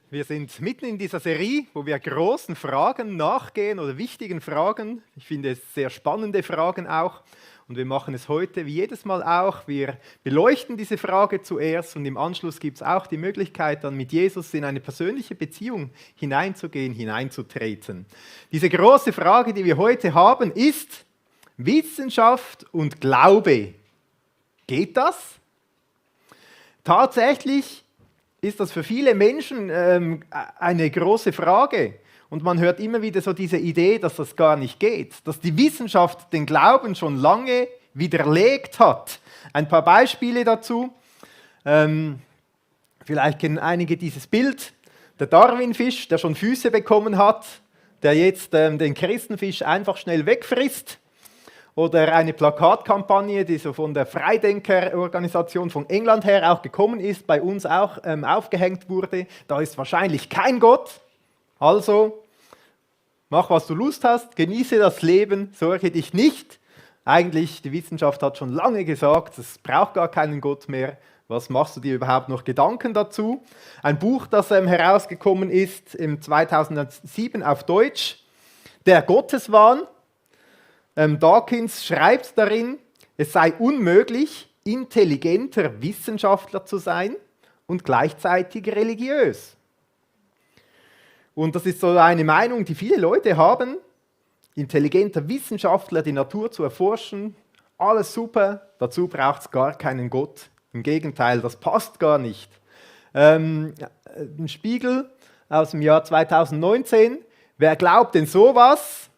Wir sind mitten in dieser Serie, wo wir großen Fragen nachgehen oder wichtigen Fragen. Ich finde es sehr spannende Fragen auch. Und wir machen es heute wie jedes Mal auch. Wir beleuchten diese Frage zuerst und im Anschluss gibt es auch die Möglichkeit, dann mit Jesus in eine persönliche Beziehung hineinzugehen, hineinzutreten. Diese große Frage, die wir heute haben, ist Wissenschaft und Glaube. Geht das? Tatsächlich ist das für viele Menschen eine große Frage. Und man hört immer wieder so diese Idee, dass das gar nicht geht, dass die Wissenschaft den Glauben schon lange widerlegt hat. Ein paar Beispiele dazu. Vielleicht kennen einige dieses Bild. Der Darwinfisch, der schon Füße bekommen hat, der jetzt den Christenfisch einfach schnell wegfrisst. Oder eine Plakatkampagne, die so von der Freidenkerorganisation von England her auch gekommen ist, bei uns auch aufgehängt wurde. Da ist wahrscheinlich kein Gott. Also, mach, was du Lust hast, genieße das Leben, sorge dich nicht. Eigentlich, die Wissenschaft hat schon lange gesagt, es braucht gar keinen Gott mehr. Was machst du dir überhaupt noch Gedanken dazu? Ein Buch, das herausgekommen ist im 2007 auf Deutsch, Der Gotteswahn. Dawkins schreibt darin, es sei unmöglich, intelligenter Wissenschaftler zu sein und gleichzeitig religiös. Und das ist so eine Meinung, die viele Leute haben. Intelligenter Wissenschaftler, die Natur zu erforschen, alles super, dazu braucht es gar keinen Gott. Im Gegenteil, das passt gar nicht. Ein Spiegel aus dem Jahr 2019, wer glaubt denn sowas?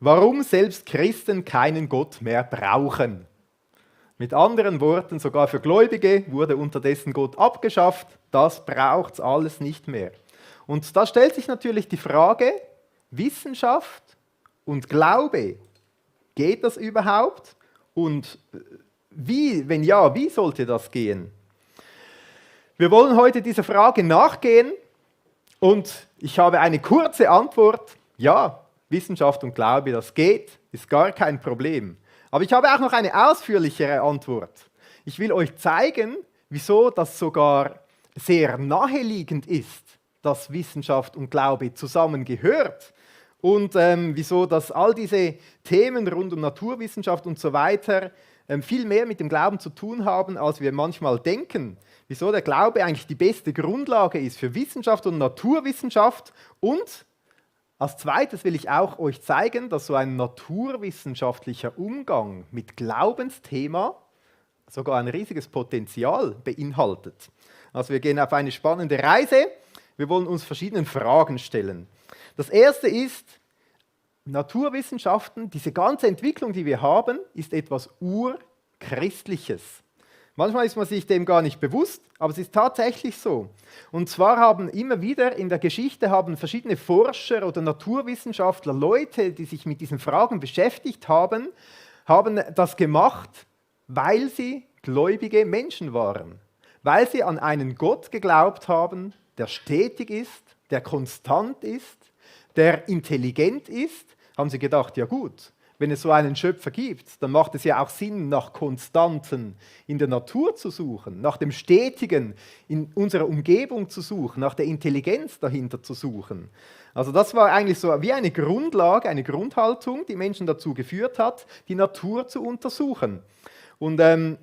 Warum selbst Christen keinen Gott mehr brauchen. Mit anderen Worten, sogar für Gläubige wurde unterdessen Gott abgeschafft, das braucht es alles nicht mehr. Und da stellt sich natürlich die Frage, Wissenschaft und Glaube, geht das überhaupt? Und wie, wenn ja, wie sollte das gehen? Wir wollen heute dieser Frage nachgehen und ich habe eine kurze Antwort, ja. Wissenschaft und Glaube, das geht, ist gar kein Problem. Aber ich habe auch noch eine ausführlichere Antwort. Ich will euch zeigen, wieso das sogar sehr naheliegend ist, dass Wissenschaft und Glaube zusammengehört und wieso dass all diese Themen rund um Naturwissenschaft und so weiter viel mehr mit dem Glauben zu tun haben, als wir manchmal denken. Wieso der Glaube eigentlich die beste Grundlage ist für Wissenschaft und Naturwissenschaft und als zweites will ich auch euch zeigen, dass so ein naturwissenschaftlicher Umgang mit Glaubensthema sogar ein riesiges Potenzial beinhaltet. Also wir gehen auf eine spannende Reise. Wir wollen uns verschiedene Fragen stellen. Das erste ist, Naturwissenschaften, diese ganze Entwicklung, die wir haben, ist etwas Urchristliches. Manchmal ist man sich dem gar nicht bewusst, aber es ist tatsächlich so. Und zwar haben immer wieder in der Geschichte verschiedene Forscher oder Naturwissenschaftler, Leute, die sich mit diesen Fragen beschäftigt haben das gemacht, weil sie gläubige Menschen waren. Weil sie an einen Gott geglaubt haben, der stetig ist, der konstant ist, der intelligent ist, haben sie gedacht, ja gut, wenn es so einen Schöpfer gibt, dann macht es ja auch Sinn, nach Konstanten in der Natur zu suchen, nach dem Stetigen in unserer Umgebung zu suchen, nach der Intelligenz dahinter zu suchen. Also das war eigentlich so wie eine Grundlage, eine Grundhaltung, die Menschen dazu geführt hat, die Natur zu untersuchen. Und ein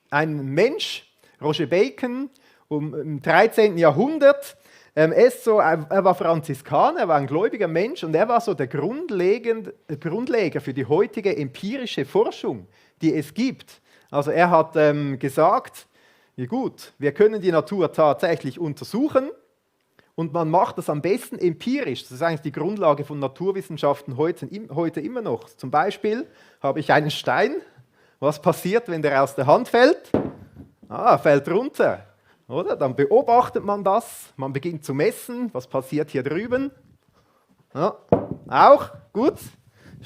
Mensch, Roger Bacon, im 13. Jahrhundert, er war Franziskaner, er war ein gläubiger Mensch und er war so der Grundleger für die heutige empirische Forschung, die es gibt. Also er hat gesagt, ja gut, wir können die Natur tatsächlich untersuchen und man macht das am besten empirisch. Das ist eigentlich die Grundlage von Naturwissenschaften heute immer noch. Zum Beispiel habe ich einen Stein. Was passiert, wenn der aus der Hand fällt? Fällt runter. Oder? Dann beobachtet man das, man beginnt zu messen, was passiert hier drüben. Ja, auch, gut.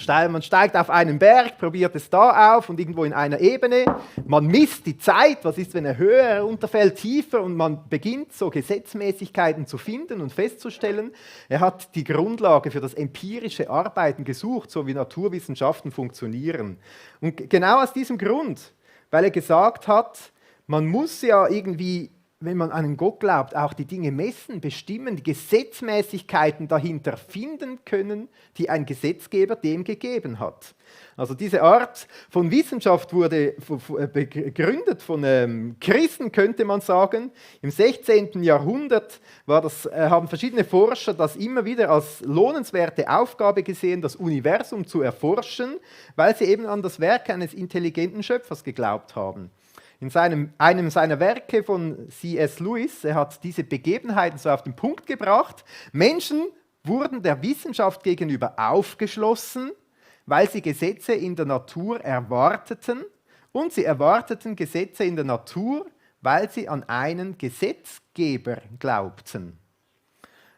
Man steigt auf einen Berg, probiert es da auf und irgendwo in einer Ebene. Man misst die Zeit, was ist, wenn er höher runterfällt, tiefer und man beginnt so Gesetzmäßigkeiten zu finden und festzustellen. Er hat die Grundlage für das empirische Arbeiten gesucht, so wie Naturwissenschaften funktionieren. Und genau aus diesem Grund, weil er gesagt hat, man muss ja irgendwie wenn man an einen Gott glaubt, auch die Dinge messen, bestimmen, die Gesetzmäßigkeiten dahinter finden können, die ein Gesetzgeber dem gegeben hat. Also diese Art von Wissenschaft wurde begründet von Christen, könnte man sagen. Im 16. Jahrhundert haben verschiedene Forscher das immer wieder als lohnenswerte Aufgabe gesehen, das Universum zu erforschen, weil sie eben an das Werk eines intelligenten Schöpfers geglaubt haben. In einem seiner Werke von C.S. Lewis, er hat diese Begebenheiten so auf den Punkt gebracht. Menschen wurden der Wissenschaft gegenüber aufgeschlossen, weil sie Gesetze in der Natur erwarteten, und sie erwarteten Gesetze in der Natur, weil sie an einen Gesetzgeber glaubten.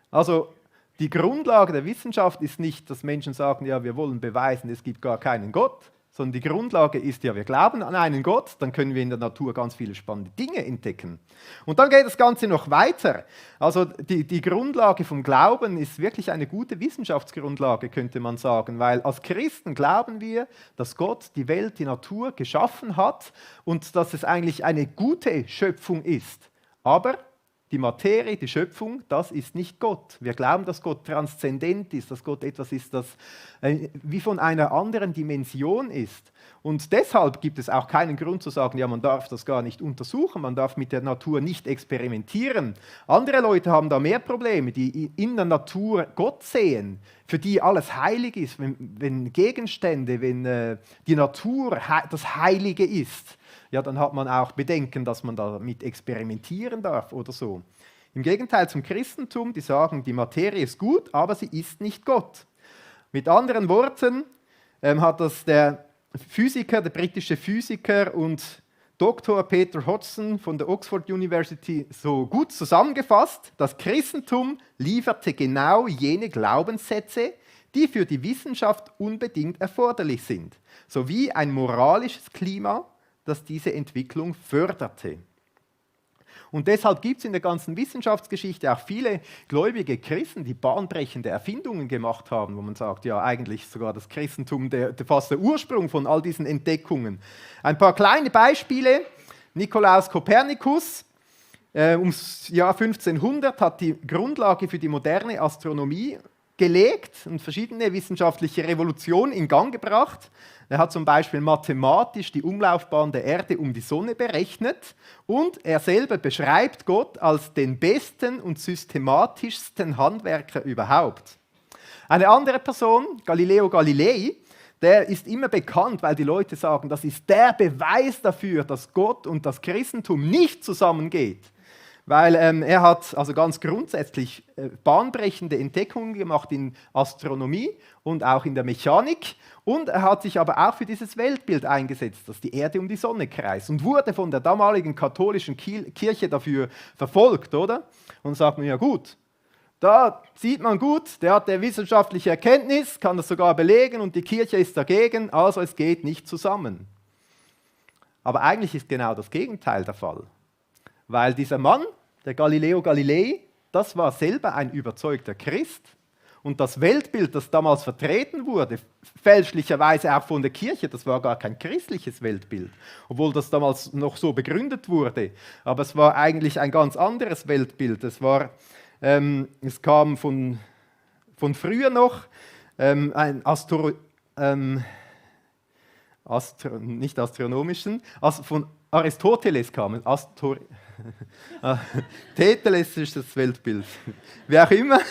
Also die Grundlage der Wissenschaft ist nicht, dass Menschen sagen, ja, wir wollen beweisen, es gibt gar keinen Gott, sondern die Grundlage ist ja, wir glauben an einen Gott, dann können wir in der Natur ganz viele spannende Dinge entdecken. Und dann geht das Ganze noch weiter. Also die Grundlage vom Glauben ist wirklich eine gute Wissenschaftsgrundlage, könnte man sagen, weil als Christen glauben wir, dass Gott die Welt, die Natur geschaffen hat und dass es eigentlich eine gute Schöpfung ist. Aber die Materie, die Schöpfung, das ist nicht Gott. Wir glauben, dass Gott transzendent ist, dass Gott etwas ist, das wie von einer anderen Dimension ist. Und deshalb gibt es auch keinen Grund zu sagen, ja, man darf das gar nicht untersuchen, man darf mit der Natur nicht experimentieren. Andere Leute haben da mehr Probleme, die in der Natur Gott sehen, für die alles heilig ist, wenn Gegenstände, wenn die Natur das Heilige ist. Ja, dann hat man auch Bedenken, dass man damit experimentieren darf oder so. Im Gegenteil zum Christentum, die sagen, die Materie ist gut, aber sie ist nicht Gott. Mit anderen Worten hat das der britische Physiker und Dr. Peter Hodgson von der Oxford University so gut zusammengefasst: Das Christentum lieferte genau jene Glaubenssätze, die für die Wissenschaft unbedingt erforderlich sind, sowie ein moralisches Klima, das diese Entwicklung förderte. Und deshalb gibt es in der ganzen Wissenschaftsgeschichte auch viele gläubige Christen, die bahnbrechende Erfindungen gemacht haben, wo man sagt, ja, eigentlich sogar das Christentum fast der Ursprung von all diesen Entdeckungen. Ein paar kleine Beispiele. Nikolaus Kopernikus ums Jahr 1500 hat die Grundlage für die moderne Astronomie gelegt und verschiedene wissenschaftliche Revolutionen in Gang gebracht. Er hat zum Beispiel mathematisch die Umlaufbahn der Erde um die Sonne berechnet und er selber beschreibt Gott als den besten und systematischsten Handwerker überhaupt. Eine andere Person, Galileo Galilei, der ist immer bekannt, weil die Leute sagen, das ist der Beweis dafür, dass Gott und das Christentum nicht zusammengeht. Weil er hat also ganz grundsätzlich bahnbrechende Entdeckungen gemacht in Astronomie und auch in der Mechanik. Und er hat sich aber auch für dieses Weltbild eingesetzt, dass die Erde um die Sonne kreist, und wurde von der damaligen katholischen Kirche dafür verfolgt, oder? Und sagt man, ja gut, da sieht man gut, der hat eine wissenschaftliche Erkenntnis, kann das sogar belegen und die Kirche ist dagegen, also es geht nicht zusammen. Aber eigentlich ist genau das Gegenteil der Fall. Weil dieser Mann, der Galileo Galilei, das war selber ein überzeugter Christ. Und das Weltbild, das damals vertreten wurde, fälschlicherweise auch von der Kirche, das war gar kein christliches Weltbild, obwohl das damals noch so begründet wurde. Aber es war eigentlich ein ganz anderes Weltbild. Es kam von früher noch ein nicht astronomischen, also von Aristoteles kam es. Teteles ist das Weltbild. Wie auch immer.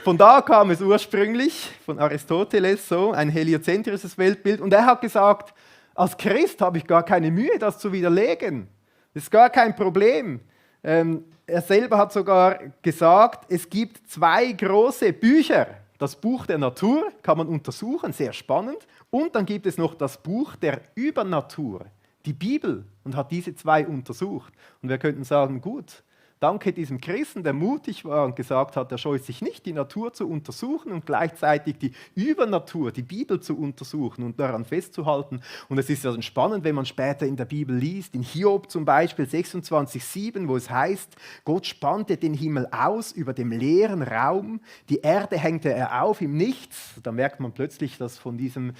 Von da kam es ursprünglich, von Aristoteles, so ein heliozentrisches Weltbild. Und er hat gesagt, als Christ habe ich gar keine Mühe, das zu widerlegen. Das ist gar kein Problem. Er selber hat sogar gesagt, es gibt 2 große Bücher. Das Buch der Natur kann man untersuchen, sehr spannend. Und dann gibt es noch das Buch der Übernatur, die Bibel, und hat diese 2 untersucht. Und wir könnten sagen, gut, danke diesem Christen, der mutig war und gesagt hat, er scheut sich nicht, die Natur zu untersuchen und gleichzeitig die Übernatur, die Bibel zu untersuchen und daran festzuhalten. Und es ist ja spannend, wenn man später in der Bibel liest, in Hiob zum Beispiel 26,7, wo es heißt, Gott spannte den Himmel aus über dem leeren Raum, die Erde hängte er auf im Nichts. Da merkt man plötzlich, dass von diesem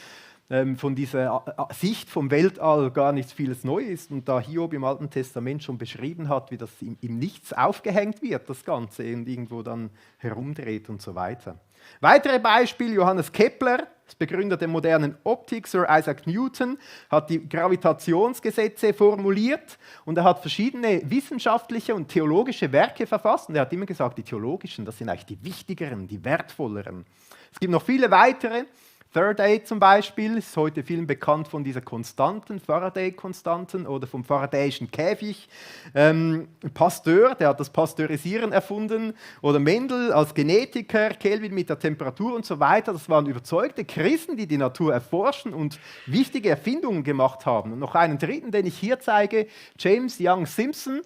von dieser Sicht vom Weltall gar nichts vieles neu ist und da Hiob im Alten Testament schon beschrieben hat, wie das im Nichts aufgehängt wird, das Ganze, und irgendwo dann herumdreht und so weiter. Weitere Beispiele, Johannes Kepler, das Begründer der modernen Optik, Sir Isaac Newton, hat die Gravitationsgesetze formuliert und er hat verschiedene wissenschaftliche und theologische Werke verfasst und er hat immer gesagt, die theologischen, das sind eigentlich die wichtigeren, die wertvolleren. Es gibt noch viele weitere. Faraday zum Beispiel ist heute vielen bekannt von dieser Konstanten, Faraday-Konstanten oder vom Faradayischen Käfig. Pasteur, der hat das Pasteurisieren erfunden. Oder Mendel als Genetiker, Kelvin mit der Temperatur und so weiter. Das waren überzeugte Christen, die die Natur erforschen und wichtige Erfindungen gemacht haben. Und noch einen dritten, den ich hier zeige, James Young Simpson.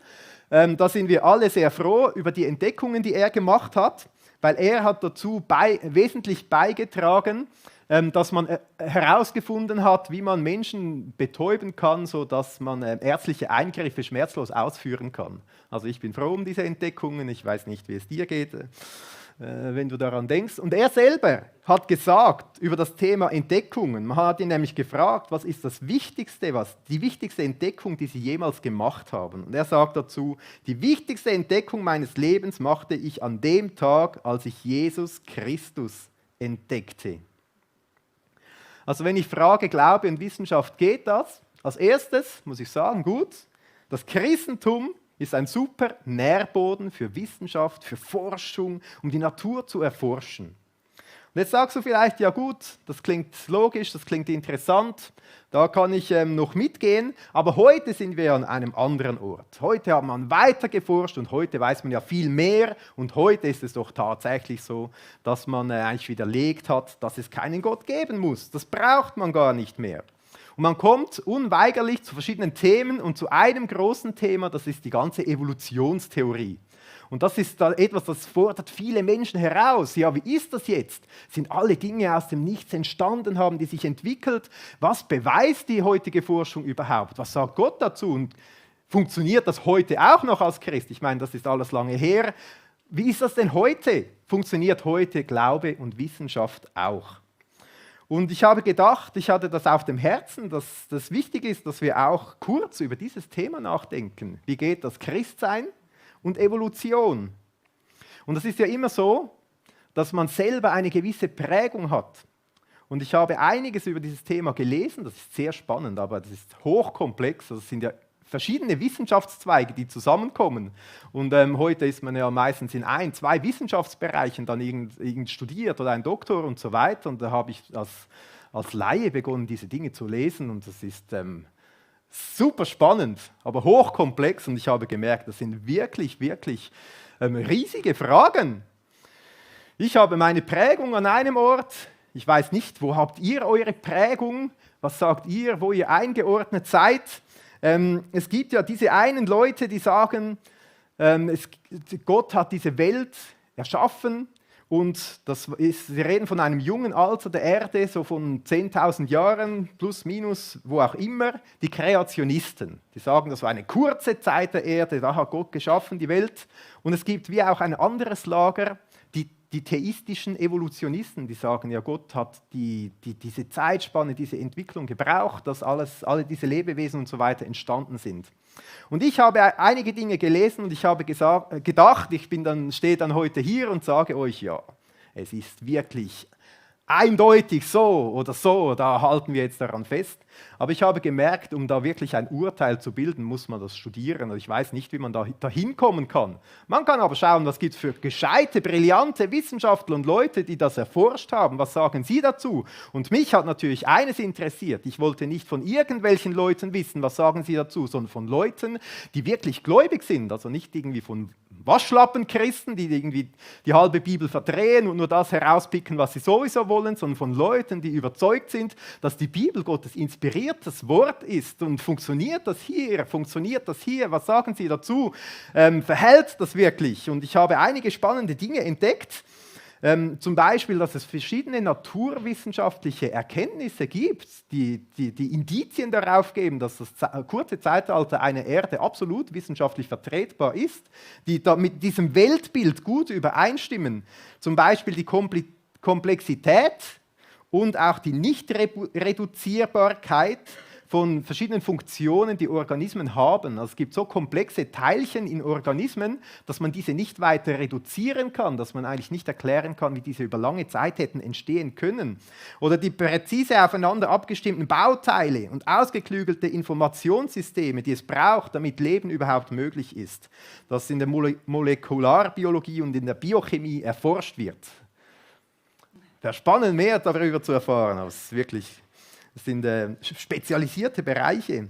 Da sind wir alle sehr froh über die Entdeckungen, die er gemacht hat, weil er hat dazu wesentlich beigetragen, dass man herausgefunden hat, wie man Menschen betäuben kann, sodass man ärztliche Eingriffe schmerzlos ausführen kann. Also ich bin froh um diese Entdeckungen, ich weiß nicht, wie es dir geht, wenn du daran denkst. Und er selber hat gesagt über das Thema Entdeckungen, man hat ihn nämlich gefragt, was ist das Wichtigste, die wichtigste Entdeckung, die sie jemals gemacht haben. Und er sagt dazu, die wichtigste Entdeckung meines Lebens machte ich an dem Tag, als ich Jesus Christus entdeckte. Also wenn ich frage, Glaube und Wissenschaft, geht das? Als erstes muss ich sagen, gut, das Christentum ist ein super Nährboden für Wissenschaft, für Forschung, um die Natur zu erforschen. Und jetzt sagst du vielleicht, ja gut, das klingt logisch, das klingt interessant, da kann ich noch mitgehen, aber heute sind wir an einem anderen Ort. Heute hat man weiter geforscht und heute weiß man ja viel mehr und heute ist es doch tatsächlich so, dass man eigentlich widerlegt hat, dass es keinen Gott geben muss. Das braucht man gar nicht mehr. Und man kommt unweigerlich zu verschiedenen Themen und zu einem großen Thema, das ist die ganze Evolutionstheorie. Und das ist da etwas, das fordert viele Menschen heraus. Ja, wie ist das jetzt? Sind alle Dinge aus dem Nichts entstanden, haben die sich entwickelt? Was beweist die heutige Forschung überhaupt? Was sagt Gott dazu? Und funktioniert das heute auch noch als Christ? Ich meine, das ist alles lange her. Wie ist das denn heute? Funktioniert heute Glaube und Wissenschaft auch? Und ich habe gedacht, ich hatte das auf dem Herzen, dass das wichtig ist, dass wir auch kurz über dieses Thema nachdenken. Wie geht das Christsein und Evolution? Und es ist ja immer so, dass man selber eine gewisse Prägung hat. Und ich habe einiges über dieses Thema gelesen, das ist sehr spannend, aber das ist hochkomplex. Das sind ja verschiedene Wissenschaftszweige, die zusammenkommen. Und heute ist man ja meistens in 1, 2 Wissenschaftsbereichen dann irgend studiert oder ein Doktor und so weiter. Und da habe ich als Laie begonnen, diese Dinge zu lesen. Und das ist super spannend, aber hochkomplex. Und ich habe gemerkt, das sind wirklich riesige Fragen. Ich habe meine Prägung an einem Ort. Ich weiß nicht, wo habt ihr eure Prägung? Was sagt ihr, wo ihr eingeordnet seid? Es gibt ja diese einen Leute, die sagen, Gott hat diese Welt erschaffen und sie reden von einem jungen Alter der Erde, so von 10.000 Jahren, plus, minus, wo auch immer, die Kreationisten. Die sagen, das war eine kurze Zeit der Erde, da hat Gott geschaffen, die Welt. Und es gibt wie auch ein anderes Lager, die theistischen Evolutionisten, die sagen, ja, Gott hat diese Zeitspanne, diese Entwicklung gebraucht, dass alle diese Lebewesen und so weiter entstanden sind. Und ich habe einige Dinge gelesen und ich habe gedacht, stehe dann heute hier und sage euch, ja, es ist wirklich eindeutig so, da halten wir jetzt daran fest. Aber ich habe gemerkt, um da wirklich ein Urteil zu bilden, muss man das studieren. Und ich weiß nicht, wie man da hinkommen kann. Man kann aber schauen, was gibt es für gescheite, brillante Wissenschaftler und Leute, die das erforscht haben. Was sagen sie dazu? Und mich hat natürlich eines interessiert. Ich wollte nicht von irgendwelchen Leuten wissen, was sagen sie dazu, sondern von Leuten, die wirklich gläubig sind. Also nicht irgendwie von Waschlappenchristen, die irgendwie die halbe Bibel verdrehen und nur das herauspicken, was sie sowieso wollen, sondern von Leuten, die überzeugt sind, dass die Bibel Gottes inspiriertes Wort ist. Und funktioniert das hier? Was sagen Sie dazu? Verhält das wirklich? Und ich habe einige spannende Dinge entdeckt. Zum Beispiel, dass es verschiedene naturwissenschaftliche Erkenntnisse gibt, die Indizien darauf geben, dass das kurze Zeitalter einer Erde absolut wissenschaftlich vertretbar ist, die da mit diesem Weltbild gut übereinstimmen. Zum Beispiel die Komplexität und auch die Nicht-Reduzierbarkeit von verschiedenen Funktionen, die Organismen haben. Also es gibt so komplexe Teilchen in Organismen, dass man diese nicht weiter reduzieren kann, dass man eigentlich nicht erklären kann, wie diese über lange Zeit hätten entstehen können. Oder die präzise aufeinander abgestimmten Bauteile und ausgeklügelte Informationssysteme, die es braucht, damit Leben überhaupt möglich ist, das in der Molekularbiologie und in der Biochemie erforscht wird. Wäre spannend, mehr darüber zu erfahren, aber es ist wirklich... Das sind spezialisierte Bereiche.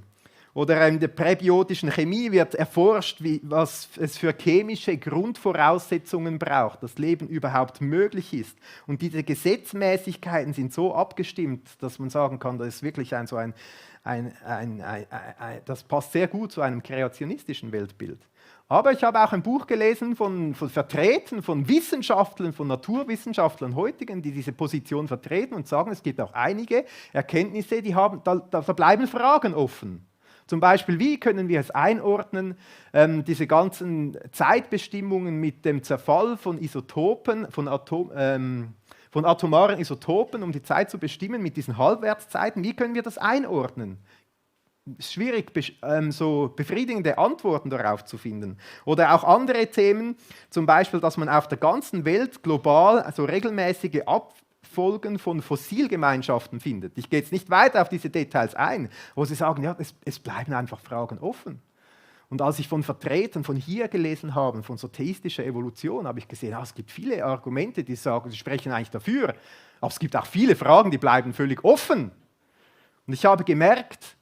Oder in der präbiotischen Chemie wird erforscht, was es für chemische Grundvoraussetzungen braucht, dass Leben überhaupt möglich ist. Und diese Gesetzmäßigkeiten sind so abgestimmt, dass man sagen kann, das ist wirklich das passt sehr gut zu einem kreationistischen Weltbild. Aber ich habe auch ein Buch gelesen von Vertretern, von Wissenschaftlern, von Naturwissenschaftlern heutigen, die diese Position vertreten und sagen, es gibt auch einige Erkenntnisse, da bleiben Fragen offen. Zum Beispiel, wie können wir es einordnen, diese ganzen Zeitbestimmungen mit dem Zerfall von Isotopen, von atomaren Isotopen, um die Zeit zu bestimmen, mit diesen Halbwertszeiten, wie können wir das einordnen? Schwierig, so befriedigende Antworten darauf zu finden. Oder auch andere Themen, zum Beispiel, dass man auf der ganzen Welt global so regelmäßige Abfolgen von Fossilgemeinschaften findet. Ich gehe jetzt nicht weiter auf diese Details ein, wo sie sagen, ja, es bleiben einfach Fragen offen. Und als ich von Vertretern von hier gelesen habe, von so theistischer Evolution, habe ich gesehen, es gibt viele Argumente, die sagen, sie sprechen eigentlich dafür, aber es gibt auch viele Fragen, die bleiben völlig offen. Und ich habe gemerkt,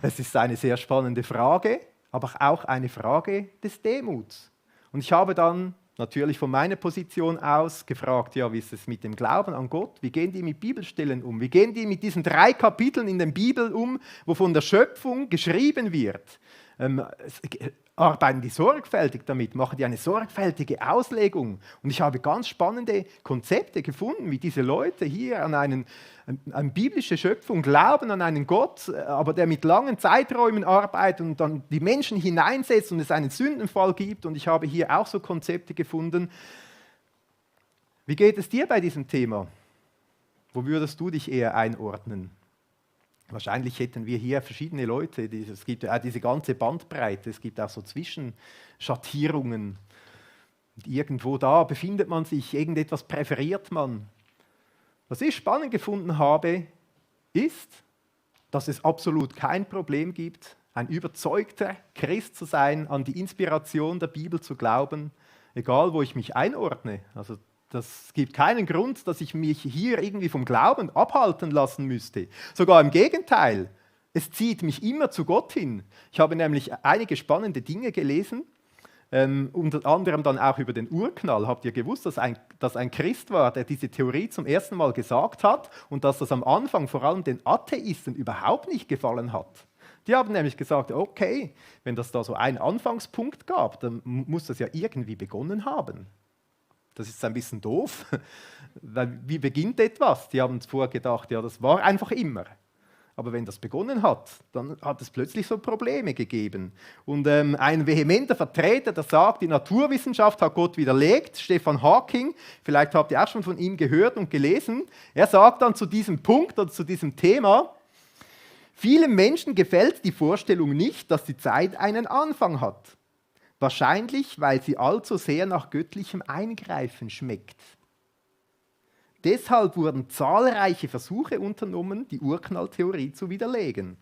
es ist eine sehr spannende Frage, aber auch eine Frage des Demuts. Und ich habe dann natürlich von meiner Position aus gefragt, ja, wie ist es mit dem Glauben an Gott? Wie gehen die mit Bibelstellen um? Wie gehen die mit diesen 3 Kapiteln in der Bibel um, wo von der Schöpfung geschrieben wird? Arbeiten die sorgfältig damit? Machen die eine sorgfältige Auslegung? Und ich habe ganz spannende Konzepte gefunden, wie diese Leute hier an eine biblische Schöpfung glauben, an einen Gott, aber der mit langen Zeiträumen arbeitet und dann die Menschen hineinsetzt und es einen Sündenfall gibt. Und ich habe hier auch so Konzepte gefunden. Wie geht es dir bei diesem Thema? Wo würdest du dich eher einordnen? Wahrscheinlich hätten wir hier verschiedene Leute, es gibt ja auch diese ganze Bandbreite, es gibt auch so Zwischenschattierungen. Und irgendwo da befindet man sich, irgendetwas präferiert man. Was ich spannend gefunden habe, ist, dass es absolut kein Problem gibt, ein überzeugter Christ zu sein, an die Inspiration der Bibel zu glauben, egal wo ich mich einordne. Also das gibt keinen Grund, dass ich mich hier irgendwie vom Glauben abhalten lassen müsste. Sogar im Gegenteil, es zieht mich immer zu Gott hin. Ich habe nämlich einige spannende Dinge gelesen, unter anderem dann auch über den Urknall. Habt ihr gewusst, dass ein Christ war, der diese Theorie zum ersten Mal gesagt hat und dass das am Anfang vor allem den Atheisten überhaupt nicht gefallen hat? Die haben nämlich gesagt, okay, wenn das da so einen Anfangspunkt gab, dann muss das ja irgendwie begonnen haben. Das ist ein bisschen doof, weil wie beginnt etwas? Die haben vorher gedacht, ja, das war einfach immer. Aber wenn das begonnen hat, dann hat es plötzlich so Probleme gegeben. Und ein vehementer Vertreter, der sagt, die Naturwissenschaft hat Gott widerlegt, Stephen Hawking, vielleicht habt ihr auch schon von ihm gehört und gelesen, er sagt dann zu diesem Punkt oder zu diesem Thema, vielen Menschen gefällt die Vorstellung nicht, dass die Zeit einen Anfang hat. Wahrscheinlich, weil sie allzu sehr nach göttlichem Eingreifen schmeckt. Deshalb wurden zahlreiche Versuche unternommen, die Urknalltheorie zu widerlegen.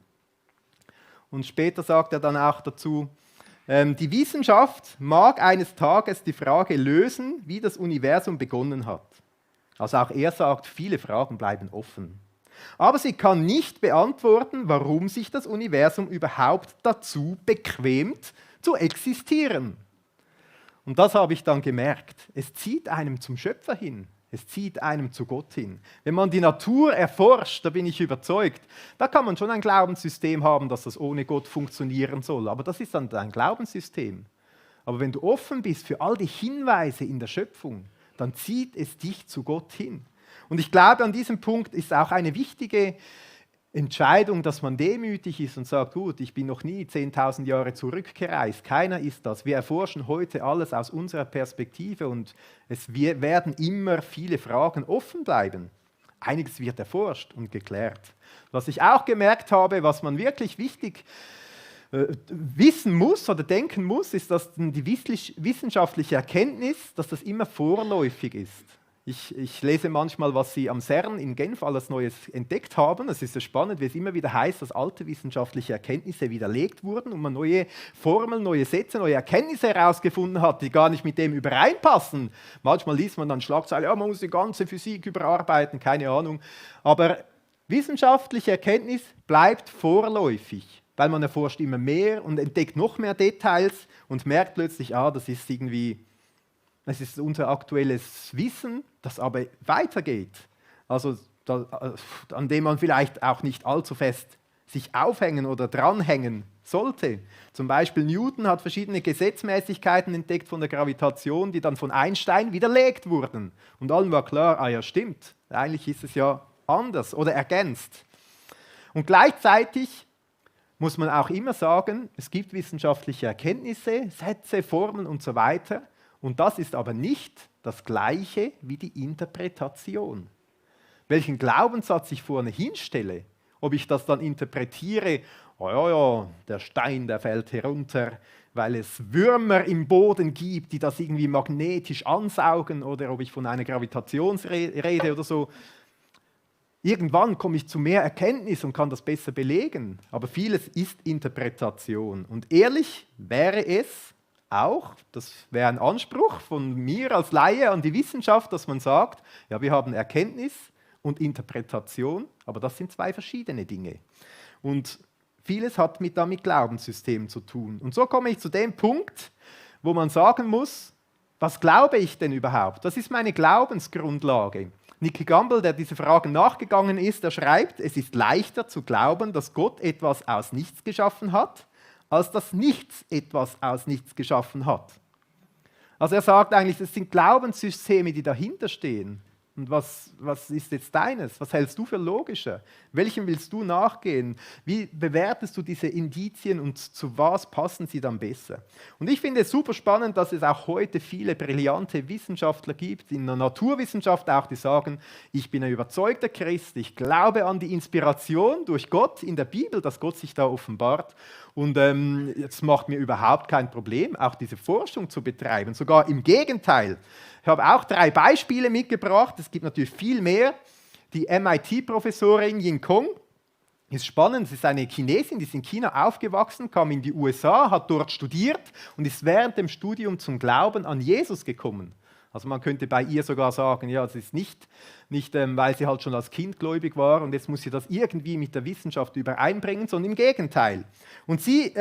Und später sagt er dann auch dazu, die Wissenschaft mag eines Tages die Frage lösen, wie das Universum begonnen hat. Also auch er sagt, viele Fragen bleiben offen. Aber sie kann nicht beantworten, warum sich das Universum überhaupt dazu bequemt, zu existieren. Und das habe ich dann gemerkt. Es zieht einem zum Schöpfer hin. Es zieht einem zu Gott hin. Wenn man die Natur erforscht, da bin ich überzeugt, da kann man schon ein Glaubenssystem haben, dass das ohne Gott funktionieren soll. Aber das ist dann dein Glaubenssystem. Aber wenn du offen bist für all die Hinweise in der Schöpfung, dann zieht es dich zu Gott hin. Und ich glaube, an diesem Punkt ist auch eine wichtige Entscheidung, dass man demütig ist und sagt, gut, ich bin noch nie 10.000 Jahre zurückgereist. Keiner ist das. Wir erforschen heute alles aus unserer Perspektive und werden immer viele Fragen offen bleiben. Einiges wird erforscht und geklärt. Was ich auch gemerkt habe, was man wirklich wichtig wissen muss oder denken muss, ist, dass die wissenschaftliche Erkenntnis, dass das immer vorläufig ist. Ich lese manchmal, was sie am CERN in Genf alles Neues entdeckt haben. Es ist so spannend, wie es immer wieder heißt, dass alte wissenschaftliche Erkenntnisse widerlegt wurden und man neue Formeln, neue Sätze, neue Erkenntnisse herausgefunden hat, die gar nicht mit dem übereinpassen. Manchmal liest man dann Schlagzeilen, ja, man muss die ganze Physik überarbeiten, keine Ahnung. Aber wissenschaftliche Erkenntnis bleibt vorläufig, weil man erforscht immer mehr und entdeckt noch mehr Details und merkt plötzlich, das ist irgendwie... Es ist unser aktuelles Wissen, das aber weitergeht. Also an dem man vielleicht auch nicht allzu fest sich aufhängen oder dranhängen sollte. Zum Beispiel Newton hat verschiedene Gesetzmäßigkeiten entdeckt von der Gravitation, die dann von Einstein widerlegt wurden. Und allen war klar, ja stimmt, eigentlich ist es ja anders oder ergänzt. Und gleichzeitig muss man auch immer sagen, es gibt wissenschaftliche Erkenntnisse, Sätze, Formeln und so weiter. Und das ist aber nicht das Gleiche wie die Interpretation. Welchen Glaubenssatz ich vorne hinstelle, ob ich das dann interpretiere, der Stein, der fällt herunter, weil es Würmer im Boden gibt, die das irgendwie magnetisch ansaugen, oder ob ich von einer Gravitation rede oder so. Irgendwann komme ich zu mehr Erkenntnis und kann das besser belegen. Aber vieles ist Interpretation. Und ehrlich wäre es, auch, das wäre ein Anspruch von mir als Laie an die Wissenschaft, dass man sagt, ja, wir haben Erkenntnis und Interpretation, aber das sind zwei verschiedene Dinge. Und vieles hat mit Glaubenssystemen zu tun. Und so komme ich zu dem Punkt, wo man sagen muss, was glaube ich denn überhaupt? Das ist meine Glaubensgrundlage. Nicky Gamble, der diese Fragen nachgegangen ist, der schreibt, es ist leichter zu glauben, dass Gott etwas aus nichts geschaffen hat, als dass nichts etwas aus nichts geschaffen hat. Also er sagt eigentlich, es sind Glaubenssysteme, die dahinter stehen. Und was ist jetzt deines? Was hältst du für logischer? Welchem willst du nachgehen? Wie bewertest du diese Indizien und zu was passen sie dann besser? Und ich finde es super spannend, dass es auch heute viele brillante Wissenschaftler gibt, in der Naturwissenschaft auch, die sagen, ich bin ein überzeugter Christ, ich glaube an die Inspiration durch Gott in der Bibel, dass Gott sich da offenbart. Und es macht mir überhaupt kein Problem, auch diese Forschung zu betreiben. Sogar im Gegenteil. Ich habe auch 3 Beispiele mitgebracht. Es gibt natürlich viel mehr. Die MIT-Professorin Ying Kong ist spannend. Sie ist eine Chinesin, die ist in China aufgewachsen, kam in die USA, hat dort studiert und ist während dem Studium zum Glauben an Jesus gekommen. Also man könnte bei ihr sogar sagen, ja, es ist nicht weil sie halt schon als Kind gläubig war und jetzt muss sie das irgendwie mit der Wissenschaft übereinbringen, sondern im Gegenteil. Und sie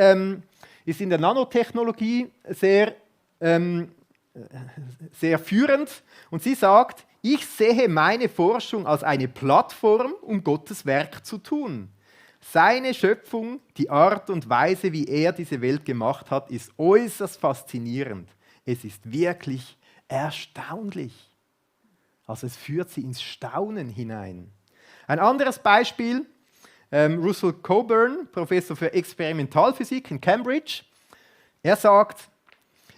ist in der Nanotechnologie sehr führend und sie sagt, ich sehe meine Forschung als eine Plattform, um Gottes Werk zu tun. Seine Schöpfung, die Art und Weise, wie er diese Welt gemacht hat, ist äußerst faszinierend. Es ist wirklich erstaunlich. Also es führt sie ins Staunen hinein. Ein anderes Beispiel, Russell Coburn, Professor für Experimentalphysik in Cambridge, er sagt,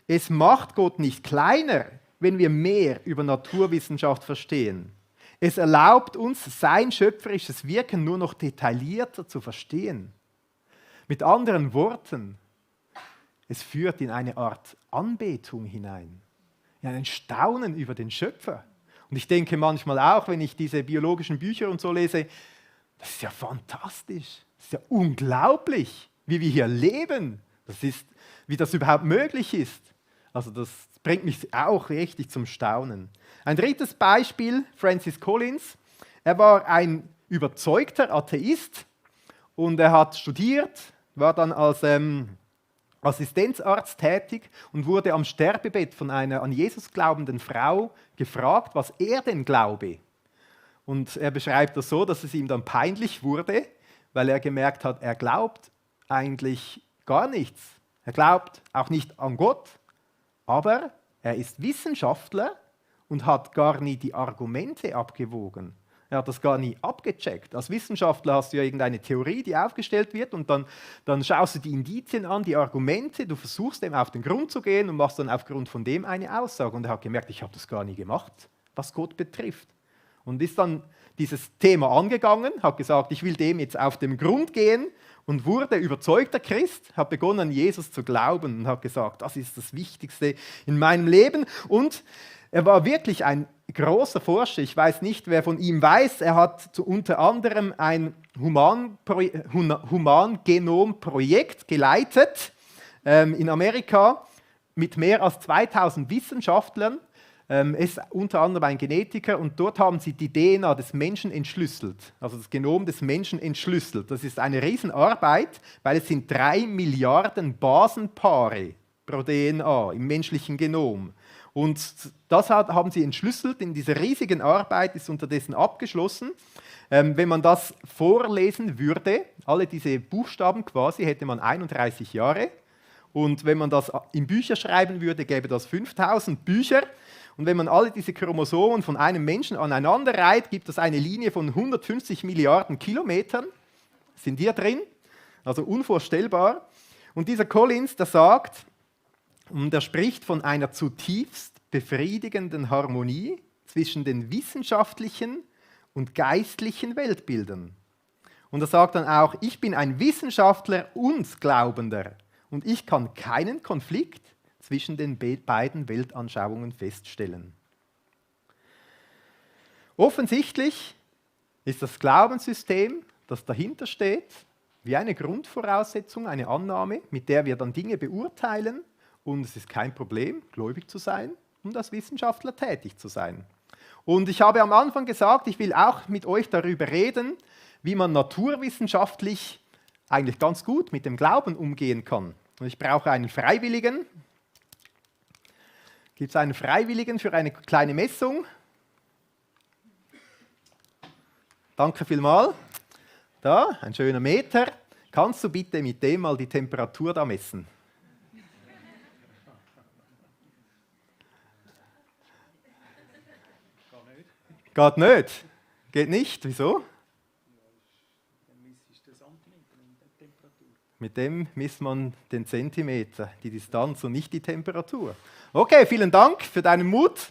es macht Gott nicht kleiner, wenn wir mehr über Naturwissenschaft verstehen. Es erlaubt uns, sein schöpferisches Wirken nur noch detaillierter zu verstehen. Mit anderen Worten, es führt in eine Art Anbetung hinein, in ein Staunen über den Schöpfer. Und ich denke manchmal auch, wenn ich diese biologischen Bücher und so lese, das ist ja fantastisch, das ist ja unglaublich, wie wir hier leben, wie das überhaupt möglich ist. Also das bringt mich auch richtig zum Staunen. Ein drittes Beispiel, Francis Collins. Er war ein überzeugter Atheist und er hat studiert, war dann als Assistenzarzt tätig und wurde am Sterbebett von einer an Jesus glaubenden Frau gefragt, was er denn glaube. Und er beschreibt das so, dass es ihm dann peinlich wurde, weil er gemerkt hat, er glaubt eigentlich gar nichts. Er glaubt auch nicht an Gott. Aber er ist Wissenschaftler und hat gar nie die Argumente abgewogen. Er hat das gar nie abgecheckt. Als Wissenschaftler hast du ja irgendeine Theorie, die aufgestellt wird und dann schaust du die Indizien an, die Argumente, du versuchst dem auf den Grund zu gehen und machst dann aufgrund von dem eine Aussage. Und er hat gemerkt, ich habe das gar nie gemacht, was Gott betrifft. und ist dann dieses Thema angegangen, hat gesagt, ich will dem jetzt auf den Grund gehen und wurde überzeugter Christ, hat begonnen an Jesus zu glauben und hat gesagt, das ist das Wichtigste in meinem Leben. Und er war wirklich ein großer Forscher. Ich weiß nicht, wer von ihm weiß. Er hat unter anderem ein Humangenomprojekt geleitet in Amerika mit mehr als 2000 Wissenschaftlern. Er ist unter anderem ein Genetiker und dort haben sie die DNA des Menschen entschlüsselt, also das Genom des Menschen entschlüsselt. Das ist eine Riesenarbeit, weil es sind 3 Milliarden Basenpaare pro DNA im menschlichen Genom. Und das haben sie entschlüsselt in dieser riesigen Arbeit, ist unterdessen abgeschlossen. Wenn man das vorlesen würde, alle diese Buchstaben quasi, hätte man 31 Jahre. Und wenn man das in Bücher schreiben würde, gäbe das 5000 Bücher. Und wenn man alle diese Chromosomen von einem Menschen aneinander reiht, gibt es eine Linie von 150 Milliarden Kilometern. Sind hier drin? Also unvorstellbar. Und dieser Collins, der sagt, und er spricht von einer zutiefst befriedigenden Harmonie zwischen den wissenschaftlichen und geistlichen Weltbildern. Und er sagt dann auch, ich bin ein Wissenschaftler und Glaubender und ich kann keinen Konflikt zwischen den beiden Weltanschauungen feststellen. Offensichtlich ist das Glaubenssystem, das dahinter steht, wie eine Grundvoraussetzung, eine Annahme, mit der wir dann Dinge beurteilen. Und es ist kein Problem, gläubig zu sein und als Wissenschaftler tätig zu sein. Und ich habe am Anfang gesagt, ich will auch mit euch darüber reden, wie man naturwissenschaftlich eigentlich ganz gut mit dem Glauben umgehen kann. Und ich brauche einen Freiwilligen. Gibt es einen Freiwilligen für eine kleine Messung? Danke vielmals. Da, ein schöner Meter. Kannst du bitte mit dem mal die Temperatur da messen? Geht nicht? Geht nicht? Wieso? Mit dem misst man den Zentimeter, die Distanz und nicht die Temperatur. Okay, vielen Dank für deinen Mut.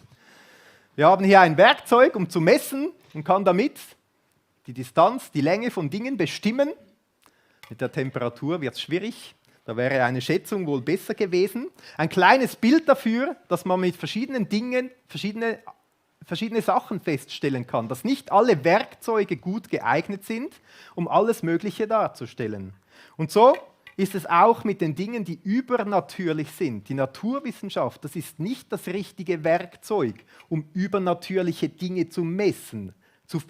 Wir haben hier ein Werkzeug, um zu messen und kann damit die Distanz, die Länge von Dingen bestimmen. Mit der Temperatur wird es schwierig. Da wäre eine Schätzung wohl besser gewesen. Ein kleines Bild dafür, dass man mit verschiedenen Dingen verschiedene Sachen feststellen kann, dass nicht alle Werkzeuge gut geeignet sind, um alles Mögliche darzustellen. Und so ist es auch mit den Dingen, die übernatürlich sind. Die Naturwissenschaft, das ist nicht das richtige Werkzeug, um übernatürliche Dinge zu messen,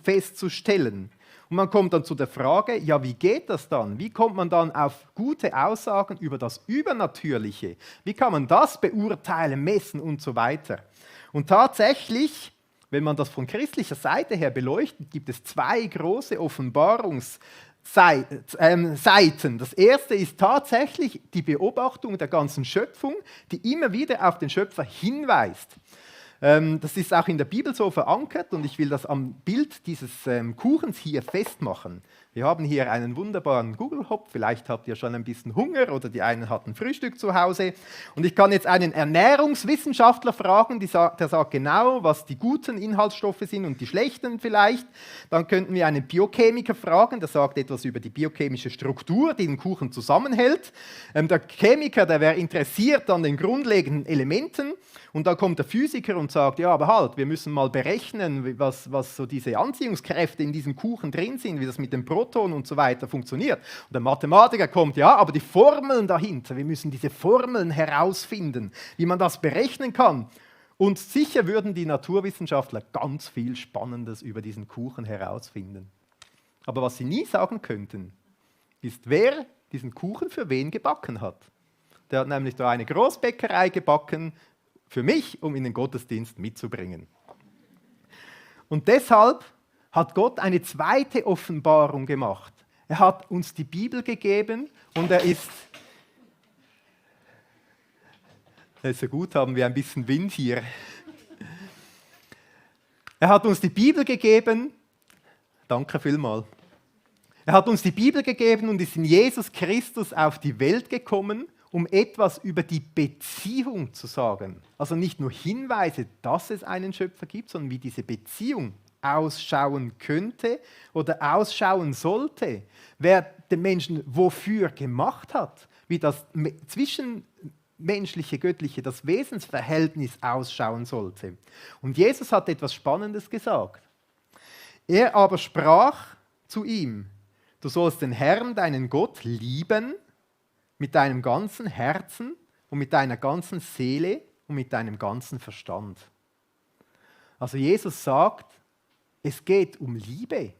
festzustellen. Und man kommt dann zu der Frage, ja, wie geht das dann? Wie kommt man dann auf gute Aussagen über das Übernatürliche? Wie kann man das beurteilen, messen und so weiter? Und tatsächlich, wenn man das von christlicher Seite her beleuchtet, gibt es 2 große Seiten. Das erste ist tatsächlich die Beobachtung der ganzen Schöpfung, die immer wieder auf den Schöpfer hinweist. Das ist auch in der Bibel so verankert und ich will das am Bild dieses Kuchens hier festmachen. Wir haben hier einen wunderbaren Gugelhopf, vielleicht habt ihr schon ein bisschen Hunger oder die einen hatten Frühstück zu Hause. Und ich kann jetzt einen Ernährungswissenschaftler fragen, der sagt genau, was die guten Inhaltsstoffe sind und die schlechten vielleicht. Dann könnten wir einen Biochemiker fragen, der sagt etwas über die biochemische Struktur, die den Kuchen zusammenhält. Der Chemiker, der wäre interessiert an den grundlegenden Elementen. Und dann kommt der Physiker und sagt, ja, aber halt, wir müssen mal berechnen, was so diese Anziehungskräfte in diesem Kuchen drin sind, wie das mit dem Proton und so weiter funktioniert. Und der Mathematiker kommt, ja, aber die Formeln dahinter, wir müssen diese Formeln herausfinden, wie man das berechnen kann. Und sicher würden die Naturwissenschaftler ganz viel Spannendes über diesen Kuchen herausfinden. Aber was sie nie sagen könnten, ist, wer diesen Kuchen für wen gebacken hat. Der hat nämlich da eine Großbäckerei gebacken, für mich, um in den Gottesdienst mitzubringen. Und deshalb hat Gott eine zweite Offenbarung gemacht. Er hat uns die Bibel gegeben und es ist so gut, haben wir ein bisschen Wind hier. Er hat uns die Bibel gegeben, danke vielmals. Er hat uns die Bibel gegeben und ist in Jesus Christus auf die Welt gekommen, um etwas über die Beziehung zu sagen. Also nicht nur Hinweise, dass es einen Schöpfer gibt, sondern wie diese Beziehung ausschauen könnte oder ausschauen sollte, wer den Menschen wofür gemacht hat, wie das zwischenmenschliche, göttliche, das Wesensverhältnis ausschauen sollte. Und Jesus hat etwas Spannendes gesagt. Er aber sprach zu ihm: Du sollst den Herrn, deinen Gott, lieben mit deinem ganzen Herzen und mit deiner ganzen Seele und mit deinem ganzen Verstand. Also Jesus sagt, es geht um Liebe.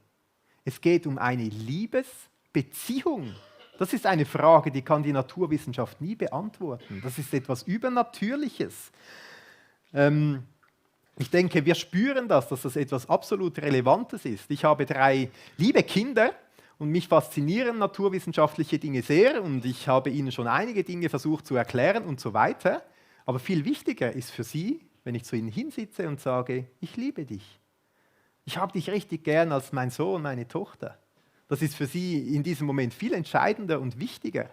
Es geht um eine Liebesbeziehung. Das ist eine Frage, die kann die Naturwissenschaft nie beantworten. Das ist etwas Übernatürliches. Ich denke, wir spüren das, dass das etwas absolut Relevantes ist. Ich habe 3 liebe Kinder und mich faszinieren naturwissenschaftliche Dinge sehr und ich habe ihnen schon einige Dinge versucht zu erklären und so weiter. Aber viel wichtiger ist für sie, wenn ich zu ihnen hinsitze und sage, ich liebe dich. Ich habe dich richtig gern als mein Sohn, meine Tochter. Das ist für sie in diesem Moment viel entscheidender und wichtiger.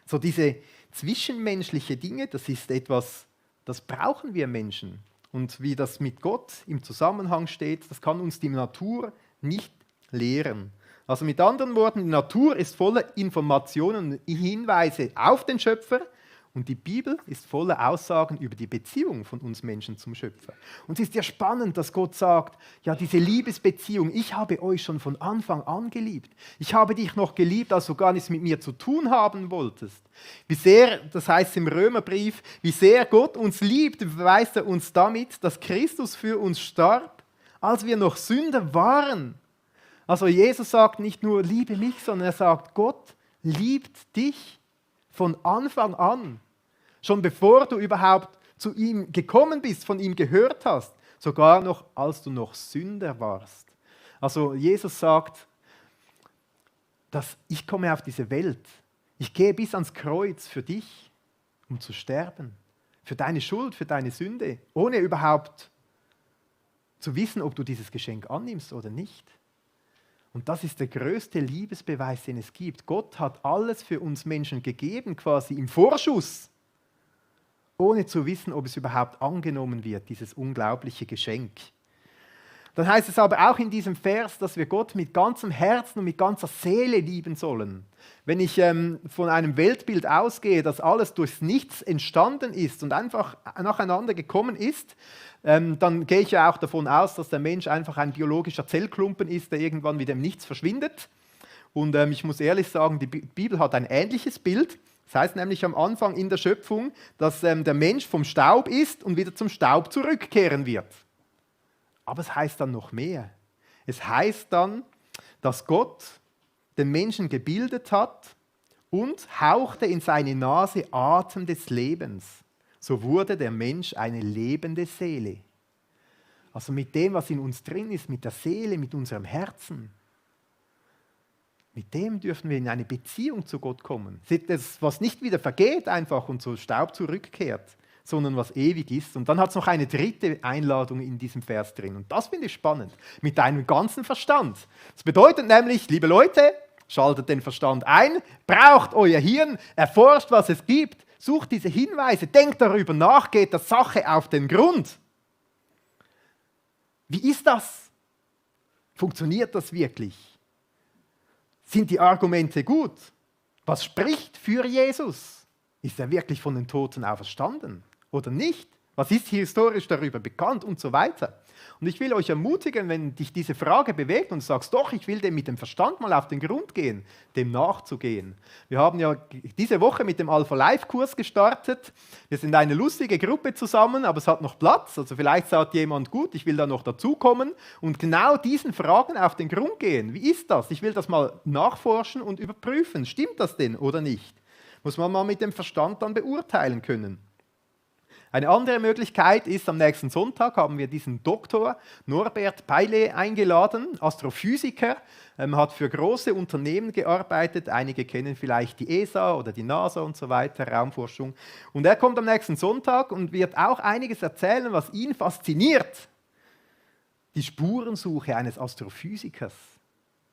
So diese zwischenmenschlichen Dinge, das ist etwas, das brauchen wir Menschen. Und wie das mit Gott im Zusammenhang steht, das kann uns die Natur nicht lehren. Also mit anderen Worten, die Natur ist voller Informationen und Hinweise auf den Schöpfer und die Bibel ist voller Aussagen über die Beziehung von uns Menschen zum Schöpfer. Und es ist ja spannend, dass Gott sagt, ja, diese Liebesbeziehung, ich habe euch schon von Anfang an geliebt. Ich habe dich noch geliebt, als du gar nichts mit mir zu tun haben wolltest. Wie sehr, das heißt im Römerbrief, wie sehr Gott uns liebt, beweist er uns damit, dass Christus für uns starb, als wir noch Sünder waren. Also Jesus sagt nicht nur, liebe mich, sondern er sagt, Gott liebt dich von Anfang an. Schon bevor du überhaupt zu ihm gekommen bist, von ihm gehört hast, sogar noch als du noch Sünder warst. Also Jesus sagt, dass ich komme auf diese Welt. Ich gehe bis ans Kreuz für dich, um zu sterben. Für deine Schuld, für deine Sünde, ohne überhaupt zu wissen, ob du dieses Geschenk annimmst oder nicht. Und das ist der größte Liebesbeweis, den es gibt. Gott hat alles für uns Menschen gegeben, quasi im Vorschuss, ohne zu wissen, ob es überhaupt angenommen wird, dieses unglaubliche Geschenk. Dann heißt es aber auch in diesem Vers, dass wir Gott mit ganzem Herzen und mit ganzer Seele lieben sollen. Wenn ich von einem Weltbild ausgehe, dass alles durchs Nichts entstanden ist und einfach nacheinander gekommen ist, dann gehe ich ja auch davon aus, dass der Mensch einfach ein biologischer Zellklumpen ist, der irgendwann wieder im Nichts verschwindet. Und ich muss ehrlich sagen, die Bibel hat ein ähnliches Bild. Das heißt nämlich am Anfang in der Schöpfung, dass der Mensch vom Staub ist und wieder zum Staub zurückkehren wird. Aber es heißt dann noch mehr. Es heißt dann, dass Gott den Menschen gebildet hat und hauchte in seine Nase Atem des Lebens. So wurde der Mensch eine lebende Seele. Also mit dem, was in uns drin ist, mit der Seele, mit unserem Herzen. Mit dem dürfen wir in eine Beziehung zu Gott kommen. Das, was nicht wieder vergeht einfach und zu Staub zurückkehrt, sondern was ewig ist. Und dann hat es noch eine dritte Einladung in diesem Vers drin. Und das finde ich spannend. Mit deinem ganzen Verstand. Das bedeutet nämlich, liebe Leute, schaltet den Verstand ein, braucht euer Hirn, erforscht, was es gibt, sucht diese Hinweise, denkt darüber nach, geht der Sache auf den Grund. Wie ist das? Funktioniert das wirklich? Sind die Argumente gut? Was spricht für Jesus? Ist er wirklich von den Toten auferstanden oder nicht? Was ist historisch darüber bekannt und so weiter? Und ich will euch ermutigen, wenn dich diese Frage bewegt und du sagst, doch, ich will dem mit dem Verstand mal auf den Grund gehen, dem nachzugehen. Wir haben ja diese Woche mit dem Alpha-Life-Kurs gestartet. Wir sind eine lustige Gruppe zusammen, aber es hat noch Platz. Also vielleicht sagt jemand, gut, ich will da noch dazukommen und genau diesen Fragen auf den Grund gehen. Wie ist das? Ich will das mal nachforschen und überprüfen. Stimmt das denn oder nicht? Muss man mal mit dem Verstand dann beurteilen können. Eine andere Möglichkeit ist, am nächsten Sonntag haben wir diesen Doktor Norbert Peile eingeladen, Astrophysiker, hat für große Unternehmen gearbeitet. Einige kennen vielleicht die ESA oder die NASA und so weiter, Raumforschung. Und er kommt am nächsten Sonntag und wird auch einiges erzählen, was ihn fasziniert. Die Spurensuche eines Astrophysikers,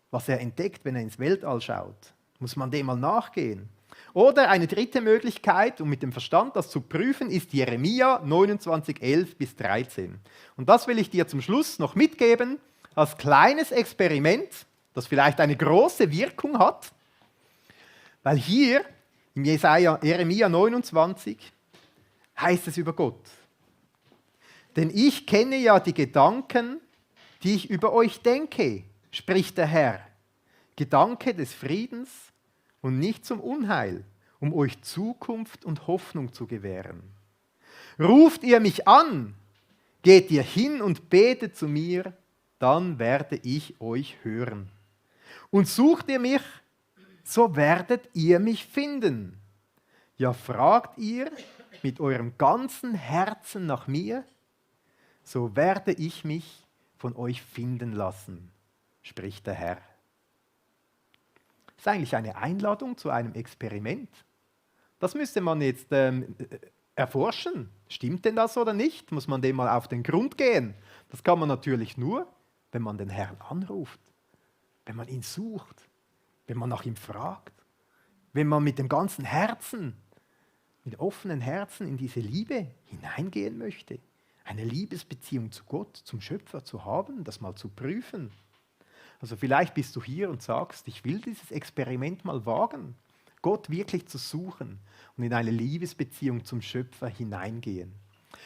was er entdeckt, wenn er ins Weltall schaut. Muss man dem mal nachgehen. Oder eine dritte Möglichkeit, um mit dem Verstand das zu prüfen, ist Jeremia 29, 11 bis 13. Und das will ich dir zum Schluss noch mitgeben. als kleines Experiment, das vielleicht eine große Wirkung hat, weil hier im Jeremia 29 heißt es über Gott: Denn ich kenne ja die Gedanken, die ich über euch denke, spricht der Herr. Gedanke des Friedens und nicht zum Unheil, um euch Zukunft und Hoffnung zu gewähren. Ruft ihr mich an, geht ihr hin und betet zu mir, dann werde ich euch hören. Und sucht ihr mich, so werdet ihr mich finden. Ja, fragt ihr mit eurem ganzen Herzen nach mir, so werde ich mich von euch finden lassen, spricht der Herr. Das ist eigentlich eine Einladung zu einem Experiment. Das müsste man jetzt erforschen. Stimmt denn das oder nicht? Muss man dem mal auf den Grund gehen? Das kann man natürlich nur, wenn man den Herrn anruft, wenn man ihn sucht, wenn man nach ihm fragt, wenn man mit dem ganzen Herzen, mit offenen Herzen in diese Liebe hineingehen möchte. Eine Liebesbeziehung zu Gott, zum Schöpfer zu haben, das mal zu prüfen. Also vielleicht bist du hier und sagst, ich will dieses Experiment mal wagen, Gott wirklich zu suchen und in eine Liebesbeziehung zum Schöpfer hineingehen.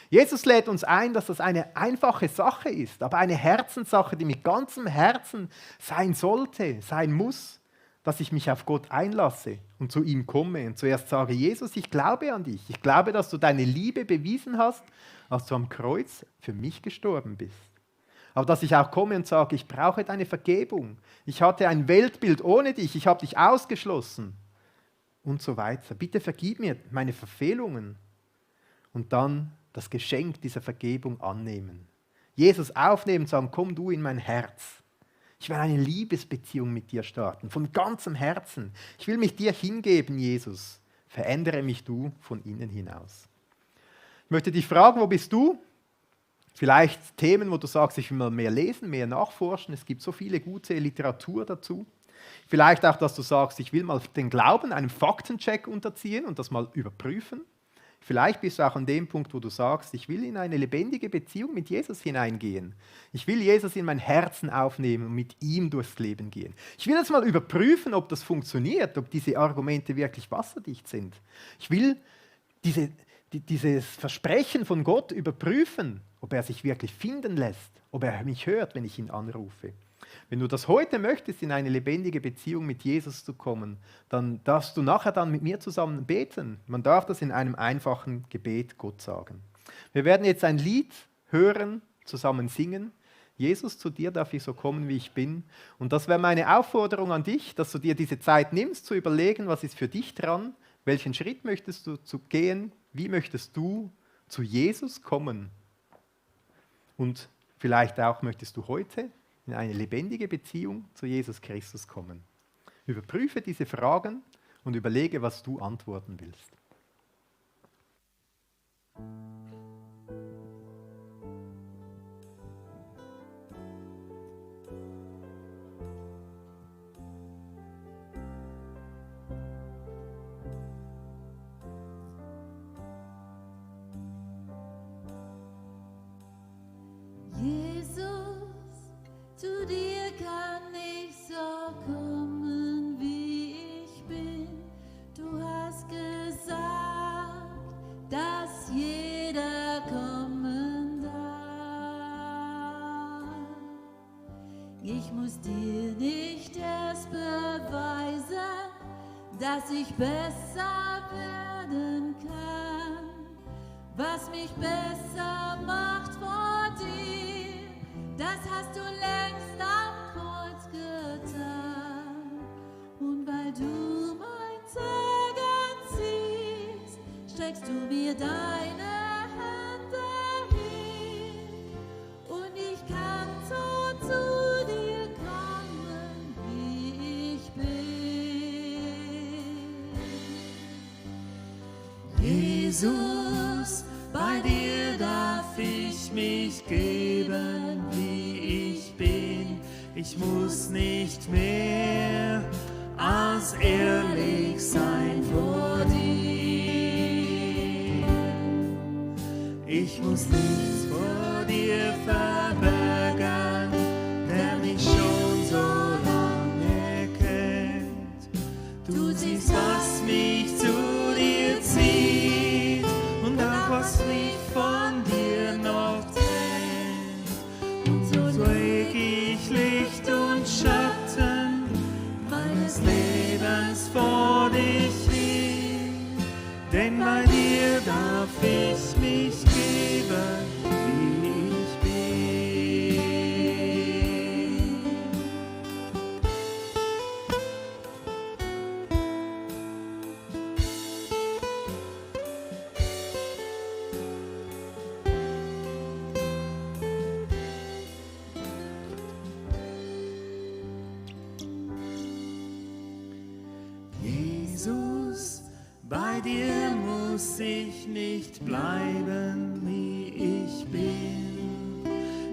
Jesus lädt uns ein, dass das eine einfache Sache ist, aber eine Herzenssache, die mit ganzem Herzen sein sollte, sein muss, dass ich mich auf Gott einlasse und zu ihm komme und zuerst sage: Jesus, ich glaube an dich. Ich glaube, dass du deine Liebe bewiesen hast, als du am Kreuz für mich gestorben bist. Aber dass ich auch komme und sage, ich brauche deine Vergebung. Ich hatte ein Weltbild ohne dich, ich habe dich ausgeschlossen und so weiter. Bitte vergib mir meine Verfehlungen. Und dann das Geschenk dieser Vergebung annehmen. Jesus aufnehmen und sagen: Komm du in mein Herz. Ich will eine Liebesbeziehung mit dir starten, von ganzem Herzen. Ich will mich dir hingeben, Jesus. Verändere mich du von innen hinaus. Ich möchte dich fragen, wo bist du? Vielleicht Themen, wo du sagst, ich will mal mehr lesen, mehr nachforschen. Es gibt so viele gute Literatur dazu. Vielleicht auch, dass du sagst, ich will mal den Glauben einem Faktencheck unterziehen und das mal überprüfen. Vielleicht bist du auch an dem Punkt, wo du sagst, ich will in eine lebendige Beziehung mit Jesus hineingehen. Ich will Jesus in mein Herzen aufnehmen und mit ihm durchs Leben gehen. Ich will jetzt mal überprüfen, ob das funktioniert, ob diese Argumente wirklich wasserdicht sind. Ich will dieses Versprechen von Gott überprüfen, ob er sich wirklich finden lässt, ob er mich hört, wenn ich ihn anrufe. Wenn du das heute möchtest, in eine lebendige Beziehung mit Jesus zu kommen, dann darfst du nachher dann mit mir zusammen beten. Man darf das in einem einfachen Gebet Gott sagen. Wir werden jetzt ein Lied hören, zusammen singen. Jesus, zu dir darf ich so kommen, wie ich bin. Und das wäre meine Aufforderung an dich, dass du dir diese Zeit nimmst, zu überlegen, was ist für dich dran, welchen Schritt möchtest du gehen, wie möchtest du zu Jesus kommen. Und vielleicht auch möchtest du heute in eine lebendige Beziehung zu Jesus Christus kommen. Überprüfe diese Fragen und überlege, was du antworten willst. Zu dir kann ich so kommen, wie ich bin. Du hast gesagt, dass jeder kommen darf. Ich muss dir nicht erst beweisen, dass ich besser werden kann. Was mich besser macht vor dir, das hast du längst am Kreuz getan. Und weil du mein Segen siehst, streckst du mir deine Hände hin. Und ich kann so zu dir kommen, wie ich bin. Jesus, bei dir darf ich mich geben, wie ich bin. Ich muss nicht mehr als ehrlich sein vor dir. Ich muss nichts vor dir verbergen, dir muss ich nicht bleiben, wie ich bin.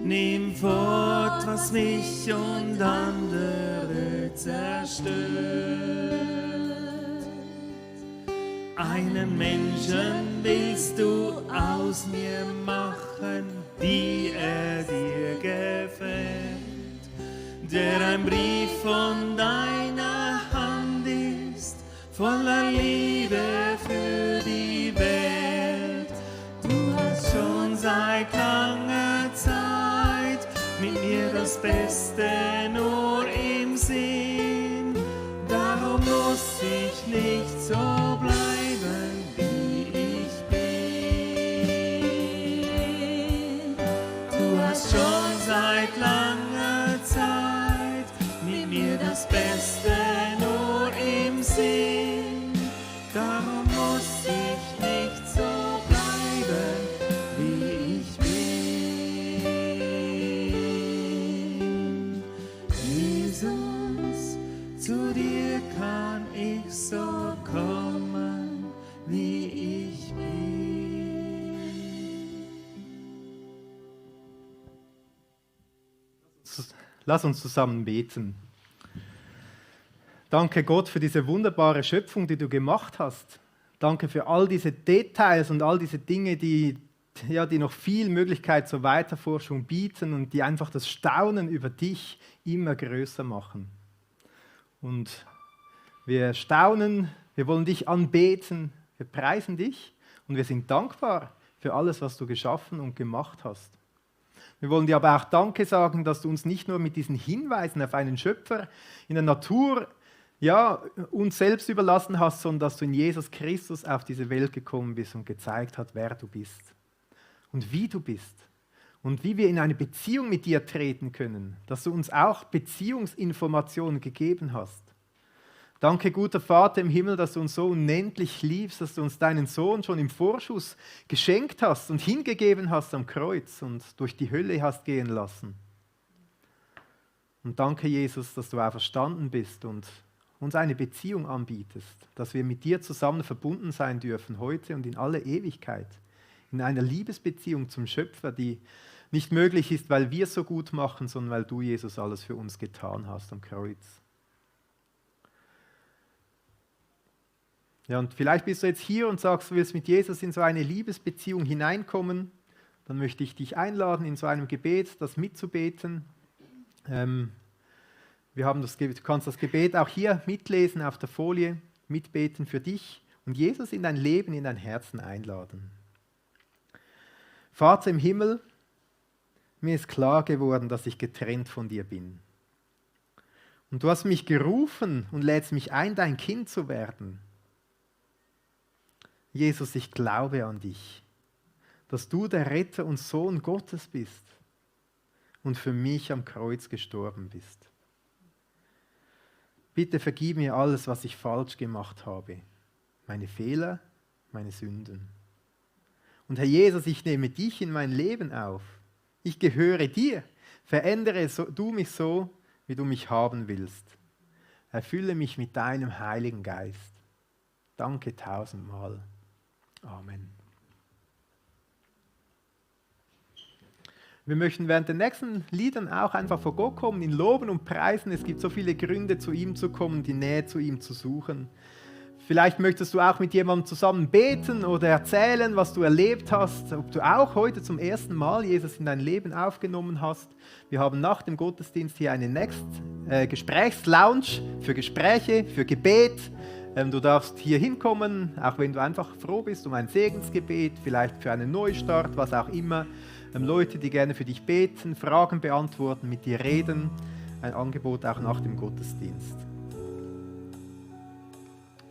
Nimm fort, was mich und andere zerstört. Einen Menschen willst du aus mir machen, wie er dir gefällt, der ein Brief von deiner Hand ist, voller Liebe für die Welt. Du hast schon seit langer Zeit mit mir das Beste nur im Sinn, darum muss ich nicht so bleiben, wie ich bin. Du hast schon seit langer Zeit mit mir das Beste nur im Sinn, darum muss ich nicht so bleiben, wie ich bin. Jesus, zu dir kann ich so kommen, wie ich bin. Lass uns zusammen beten. Danke Gott für diese wunderbare Schöpfung, die du gemacht hast. Danke für all diese Details und all diese Dinge, die noch viel Möglichkeit zur Weiterforschung bieten und die einfach das Staunen über dich immer größer machen. Und wir staunen, wir wollen dich anbeten, wir preisen dich und wir sind dankbar für alles, was du geschaffen und gemacht hast. Wir wollen dir aber auch Danke sagen, dass du uns nicht nur mit diesen Hinweisen auf einen Schöpfer in der Natur uns selbst überlassen hast, sondern dass du in Jesus Christus auf diese Welt gekommen bist und gezeigt hast, wer du bist und wie du bist und wie wir in eine Beziehung mit dir treten können, dass du uns auch Beziehungsinformationen gegeben hast. Danke, guter Vater im Himmel, dass du uns so unendlich liebst, dass du uns deinen Sohn schon im Vorschuss geschenkt hast und hingegeben hast am Kreuz und durch die Hölle hast gehen lassen. Und danke, Jesus, dass du auferstanden bist und uns eine Beziehung anbietest, dass wir mit dir zusammen verbunden sein dürfen, heute und in alle Ewigkeit, in einer Liebesbeziehung zum Schöpfer, die nicht möglich ist, weil wir es so gut machen, sondern weil du, Jesus, alles für uns getan hast am Kreuz. Ja, und vielleicht bist du jetzt hier und sagst, du willst mit Jesus in so eine Liebesbeziehung hineinkommen, dann möchte ich dich einladen, in so einem Gebet das mitzubeten. Du kannst das Gebet auch hier mitlesen auf der Folie, mitbeten für dich und Jesus in dein Leben, in dein Herzen einladen. Vater im Himmel, mir ist klar geworden, dass ich getrennt von dir bin. Und du hast mich gerufen und lädst mich ein, dein Kind zu werden. Jesus, ich glaube an dich, dass du der Retter und Sohn Gottes bist und für mich am Kreuz gestorben bist. Bitte vergib mir alles, was ich falsch gemacht habe, meine Fehler, meine Sünden. Und Herr Jesus, ich nehme dich in mein Leben auf. Ich gehöre dir. Verändere du mich so, wie du mich haben willst. Erfülle mich mit deinem Heiligen Geist. Danke 1000-mal. Amen. Wir möchten während den nächsten Liedern auch einfach vor Gott kommen, ihn loben und preisen. Es gibt so viele Gründe, zu ihm zu kommen, die Nähe zu ihm zu suchen. Vielleicht möchtest du auch mit jemandem zusammen beten oder erzählen, was du erlebt hast, ob du auch heute zum ersten Mal Jesus in dein Leben aufgenommen hast. Wir haben nach dem Gottesdienst hier eine Gesprächslounge für Gespräche, für Gebet. Du darfst hier hinkommen, auch wenn du einfach froh bist um ein Segensgebet, vielleicht für einen Neustart, was auch immer. Leute, die gerne für dich beten, Fragen beantworten, mit dir reden. Ein Angebot auch nach dem Gottesdienst.